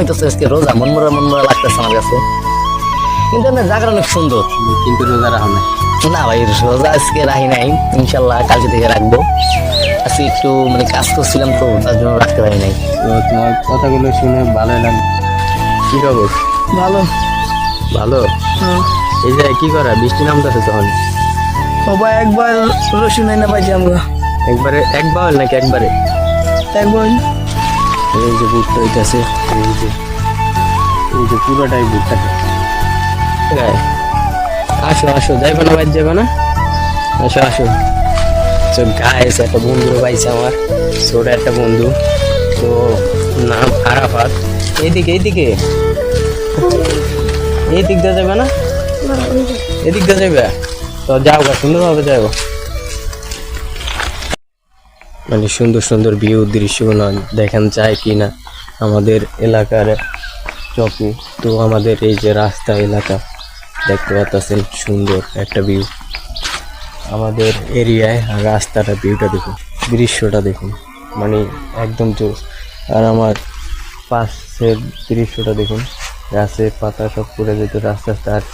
হইতেছে আজকে রোজা, মন মরা লাগতেছে আমার কাছে। কিন্তু আপনার জায়গাটা অনেক সুন্দর। কিন্তু রোজা রাখো না? না ভাই, রোজা আজকে রাখি নাই, ইনশাল্লাহ কালকে থেকে রাখবো। আজকে একটু মানে কাজ করছিলাম তো, তার জন্য রাখতে পারি নাই। তো তোমার কথাগুলো শুনে ভালোই লাগলো। কি খবর? ভালো। ভালো। এই যে কি করা, বৃষ্টি নামতেছে তখন? সবাই একবার রসুন না পাইছি আমরা। একবার নাকি একবারে? একবার। এই যে বুটটা হইতেছে, এই যে পুরোটাই বুটটাকে। আসো আসো, যাইবে না বাইর যাবে না? আসো আসো। তো গাইস, একটা বন্ধু পাইছে আমার, ছোট একটা বন্ধু, তো নাম আরাফাত। এইদিকে এইদিকে এই দিক দিয়ে যাবে না? এদিক দিয়ে যাবে? তো যাও গা, সুন্দরভাবে যাও। মানে সুন্দর সুন্দর ভিউ দৃশ্যগুলো দেখান যায় কি না আমাদের এলাকার চকে। তো আমাদের এই যে রাস্তা এলাকা দেখতে পাচ্ছেন, সুন্দর একটা ভিউ আমাদের এরিয়ায়। আর রাস্তাটা, ভিউটা দেখুন, দৃশ্যটা দেখুন, মানে একদম জোস। আর আমার পাশের দৃশ্যটা দেখুন, গাছের পাতা সব পড়ে যেত রাস্তা রাস্তা। আর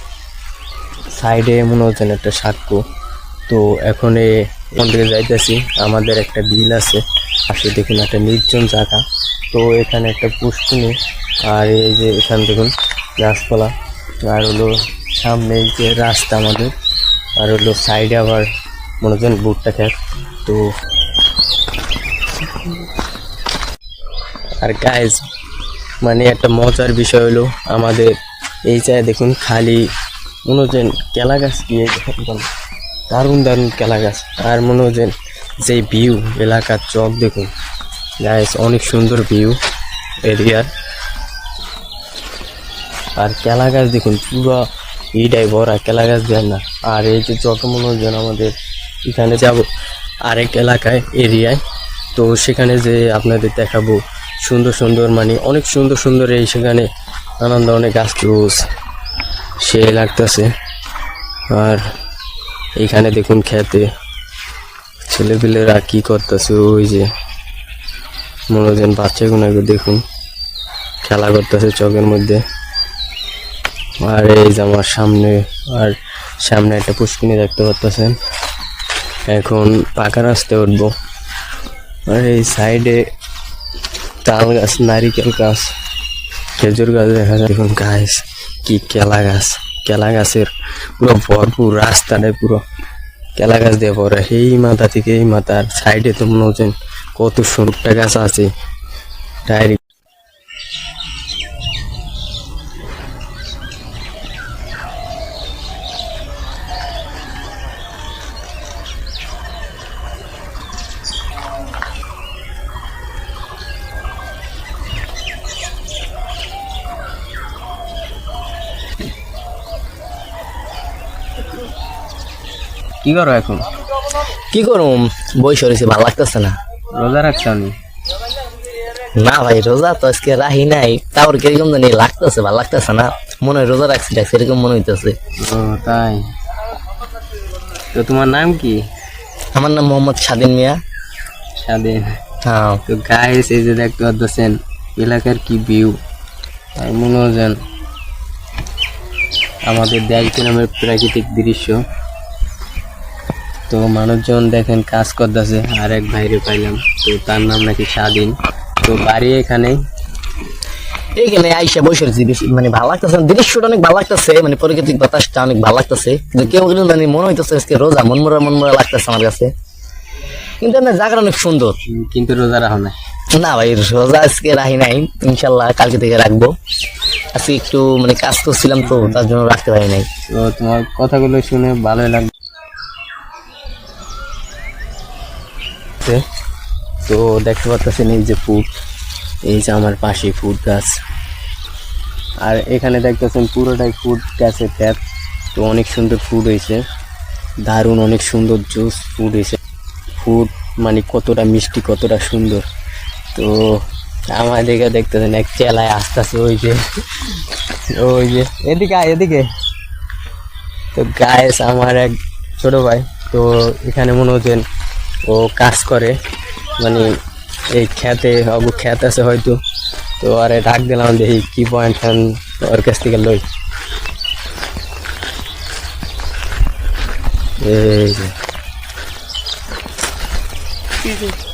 সাইডে মনে হচ্ছেন একটা সাক্ষ্য। তো এখন এখান থেকে যাইতেছি, আমাদের একটা বিল আছে পাশে, দেখুন একটা নির্জন জায়গা। তো এখানে একটা পুষ্কুনি, আর এই যে এখান দেখুন গাছপালা, আর হলো সামনে এই যে রাস্তা আমাদের, আর হলো সাইডে আবার মনে হচ্ছেন ভুট্টা ক্ষেত। তো আর গাইজ, মানে একটা মজার বিষয় হলো আমাদের এই জায়গায় দেখুন খালি মনে হচ্ছেন কেলা গাছ, দিয়ে দারুণ দারুণ কেলা গাছ। আর মনে হচ্ছেন যে ভিউ এলাকার চক দেখুন গাইজ, অনেক সুন্দর ভিউ এরিয়ার। আর কেলা গাছ দেখুন, পুরো এইটাই ভরা, কেলা গাছ দেন না। আর এই যে চক মনে হচ্ছেন আমাদের এখানে যাব আরেক এলাকায় এরিয়ায়, তো সেখানে যে আপনাদের দেখাবো সুন্দর সুন্দর, মানে অনেক সুন্দর সুন্দর এই সেখানে আনন্দ, অনেক গাছ রোজ সে লাগতেছে। আর এইখানে দেখুন খেতে ছেলেপিলেরা কি করতেছে, ওই যে মনে হচ্ছেন বাচ্চাগুলোকে দেখুন খেলা করতেছে চকের মধ্যে। আর এই যে আমার সামনে, আর সামনে একটা পুষ্কিনি দেখতে পাচ্ছেন। এখন পাকা রাস্তায় উঠবো। আর এই সাইডে তাল গাছ, নারিকেল গাছ, খেজুর গাছ দেখা যায়। দেখুন গাছ, কি কেলা গাছ, কেলা গাছের পুরো ভরপুর, রাস্তাটায় পুরো কেলা গাছ দিয়ে পড়ে এই মাথা থেকে এই মাথার সাইডে। তো মনে হচ্ছেন কত সুন্দর গাছ আছে ডাইরেক্ট। কি করো এখন? কি করুম, বই সরেছি, ভালো লাগতেছে না। রোজা রাখছো? আমি না ভাই, রোজা তো আজকে রাখি নাই, তারপর কিরকম জানি লাগতেছে, ভালো লাগতেছে না। মনে হয় রোজা রাখছি এরকম মনে হইতেছে। ও তাই? তো তোমার নাম কি? আমার নাম মোহাম্মদ স্বাধীন মিয়া। স্বাধীন। হ্যাঁ। তো গাইস, এই যে দেখতে পাচ্ছেন এলাকার কি ভিউ, আর মনে হচ্ছেন আমাদের দেখতে নামের প্রাকৃতিক দৃশ্য। তো মানুষজন দেখেন কাজ করতেছে, আর এক ভাইরে পাইলাম, তো তার নাম নাকি স্বাধীন। তো বাড়ি এখানেই, এইখানে আইসা বসে রয়েছি, বেশি মানে ভালো লাগতেছে, দৃশ্যটা অনেক ভালো লাগতেছে, মানে প্রাকৃতিক বাতাসটা অনেক ভালো লাগতেছে। কিন্তু কেউ কিন্তু মানে মনে হইতেছে আজকে রোজা, মন মরা লাগতেছে আমার কাছে। কিন্তু আপনার জায়গাটা অনেক সুন্দর। কিন্তু রোজা রাখো না? না ভাই, রোজা আজকে রাখি নাই, ইনশাল্লাহ কালকে থেকে রাখবো। আজকে একটু মানে কাজ করছিলাম তো, তার জন্য রাখতে পারি নাই। তো তোমার কথাগুলো শুনে ভালোই লাগছে। তো দেখতে পাচ্ছেন এই যে ফুট, এই যে আমার পাশে ফুট গাছ, আর এখানে দেখতেছেন পুরোটাই ফুট গাছের ট্যাপ। তো অনেক সুন্দর ফুড হয়েছে, দারুণ অনেক সুন্দর জুস ফুড হয়েছে। ফুড মানে কতটা মিষ্টি, কতটা সুন্দর। তো আমার দিকে দেখতেছেন এক চেলায় আসতেছে, ওই যে এদিকে এদিকে। তো গায়েস আমার এক ছোট ভাই, তো এখানে মনে হচ্ছেন ও কাজ করে, মানে এই খেতে ক্ষেত আছে হয়তো, তো আরে ডাক দিলাম, দেখি কি পয়েন্ট ওর কাছ থেকে লই। এই যে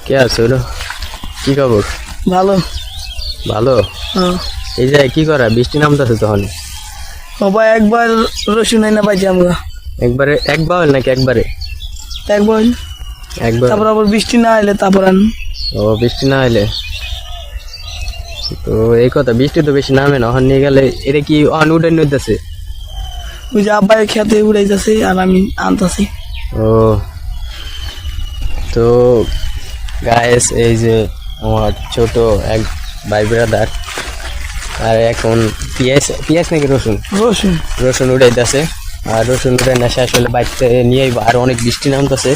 কে আছে ওরা? কি খবর? ভালো। ভালো। এই যে কি করা, বৃষ্টি নামতেছে তখন? বাবা একবার রসুন না পাইছি আমরা। একবারে একবার নাকি একবারে? একবার একবার। তারপর আবার বৃষ্টি না এলে তারপর ও বৃষ্টি না এলে তো এই কথা, বৃষ্টি তো বেশি নামে না, ওখানে নিয়ে গেলে এটা কি অন উঠে নিতেছে? ওই যে আব্বাই খেতে উড়াইতেছে আর আমি আনতেছি। ও তো গায়েস, এই যে আমার ছোট এক ভাই ব্রাদার, আর এখন পিঁয়াজ নাকি রসুন রসুন উড়াইতেছে। আর রসুন উড়াই না শেষ হলে বাড়িতে নিয়ে আইবো। আর অনেক বৃষ্টি নামতেছে,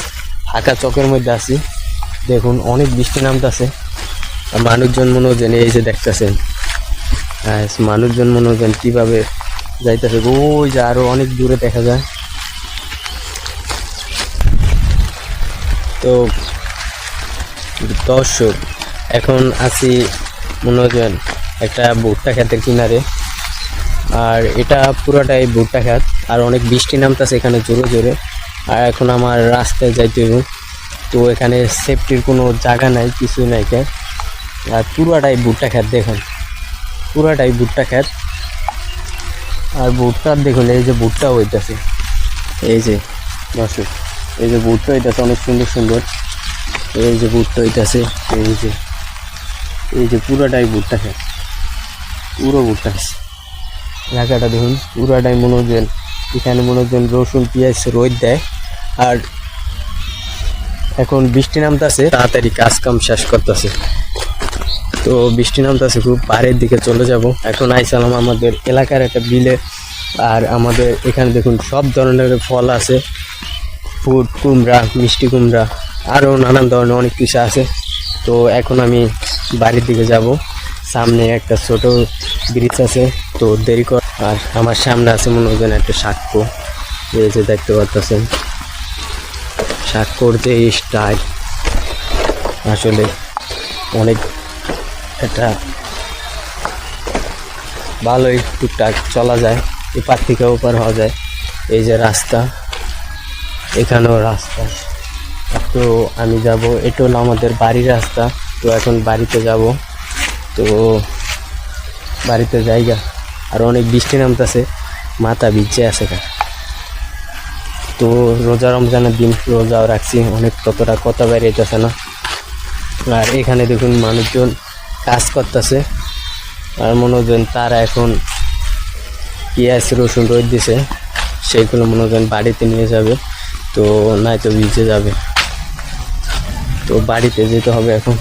ফাঁকা চকের মধ্যে আছি, দেখুন অনেক বৃষ্টি নামতেছে। মানুষজন মনে হচ্ছেন, এই যে দেখতেছেন মানুষজন মনে হচ্ছেন কীভাবে যাইতেছে, ওই যে আরো অনেক দূরে দেখা যায়। তো দর্শক, এখন আছি মনে হচ্ছেন একটা ভুট্টা ক্ষেতের কিনারে, আর এটা পুরোটাই ভুট্টা ক্ষেত। আর অনেক বৃষ্টি নামতেছে এখানে জোরে জোরে। আর এখন আমার রাস্তায় যাইতে হবে, তো এখানে সেফটির কোনো জায়গা নাই, কিছু নাই। আর পুরাটাই ভুট্টা ক্ষেত, দেখুন পুরাটাই ভুট্টা ক্ষেত। আর ভুট্টার দেখুন, এই যে ভুট্টা হইতেছে, এই যে দর্শক, এই যে ভুট্টা হইতেছে অনেক সুন্দর সুন্দর। এই যে ভুট্টা হইতেছে, এই যে পুরাটাই ভুট্টা ক্ষেত, পুরো ভুট্টা ক্ষেত। এলাকাটা দেখুন পুরাটাই মনে হচ্ছেন, এখানে মনে হচ্ছেন রসুন পেঁয়াজ রোদ দেয়। আর এখন বৃষ্টি নামতেছে, তাড়াতাড়ি কাজ কাম শেষ করতেছে। তো বৃষ্টি নামতেছে খুব, পাহাড়ের দিকে চলে যাব। এখন আইসালাম আমাদের এলাকার একটা বিলে। আর আমাদের এখানে দেখুন সব ধরনের ফল আছে, ফুট কুমড়া, মিষ্টি কুমড়া, আরও নানান ধরনের অনেক কিছু আছে। তো এখন আমি বাড়ির দিকে যাব, সামনে একটা ছোট ব্রিজ আছে, তো দেরি কর। আর আমার সামনে আছে মনে হয় একটা সাক্ষ্য, এই যে দেখতে পাচ্ছেন সাক্ষ্যর যে স্টাইল, আসলে অনেক এটা ভালোই, টুকটাক চলা যায়, এপার থেকে ওপার হওয়া যায়। এই যে রাস্তা, এখানেও রাস্তা। তো আমি যাব, এটা হলো আমাদের বাড়ির রাস্তা। তো এখন বাড়িতে যাব, তো বাড়িতে জায়গা। আর অনেক বৃষ্টি নামতেছে, মাথা ভিজে আছে। তো রোজা রমজানের দিন, রোজাও রাখছি, অনেক ততটা কথা বেরিয়েছে না। আর এখানে দেখুন মানুষজন কাজ করতেছে, আর মনে হচ্ছেন তারা এখন পেঁয়াজ রসুন রোদ দিছে, সেইগুলো মনে হচ্ছেন বাড়িতে নিয়ে যাবে, তো নাই তো ভিজে যাবে। তো বাড়িতে যেতে হবে এখন।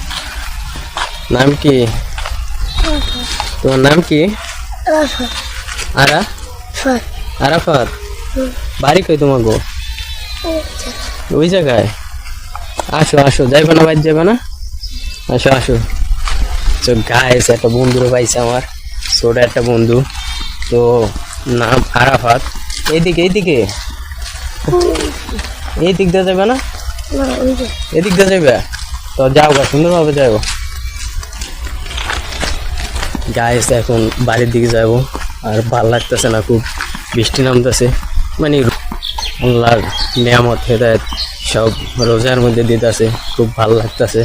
নাম কি তোমার? নাম কি? আরাফাত। বাড়ি কই তোমার গো? ওই জায়গায়। আসো আসো, যাইবে না, বাইরে যাবে না, আসো আসো। তো গাইস, একটা বন্ধুরে পাইছে আমার, ছোট একটা বন্ধু, তো নাম আরাফাত। এইদিকে এইদিকে, এই দিক দিয়ে যাবে না, এদিক দিয়ে যাবে, তো যাও গা, সুন্দরভাবে যাবো। গাইস এখন বাড়ির দিকে যাবো, আর ভাল লাগতেছে না, খুব বৃষ্টি নামতেছে। মানে আল্লাহর নিয়ামত হেদায়েত সব রোজার মধ্যে দিতেছে, খুব ভালো লাগতেছে।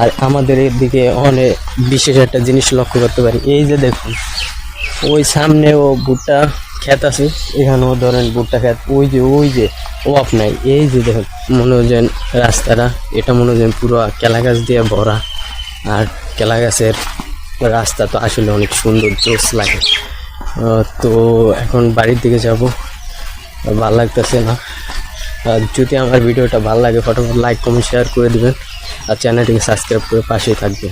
আর আমাদের এদিকে অনেক বিশেষ একটা জিনিস লক্ষ্য করতে পারি, এই যে দেখুন ওই সামনেও ভুট্টা ক্ষেত আছে, এখানেও ধরেন ভুট্টা ক্ষেত, ওই যে ও আপনার এই যে দেখুন মনে হচ্ছেন রাস্তাটা, এটা মনে হচ্ছেন পুরো কেলা গাছ দিয়ে ভরা। আর কেলা গাছের রাস্তা তো আসলে অনেক সুন্দর, জোস লাগে। তো এখন বাড়ির দিকে যাব, ভালো লাগতেছে না। আর যদি আমার ভিডিওটা ভালো লাগে, ফটোফট লাইক কমেন্ট শেয়ার করে দেবেন, আর চ্যানেলটিকে সাবস্ক্রাইব করে পাশেই থাকবেন।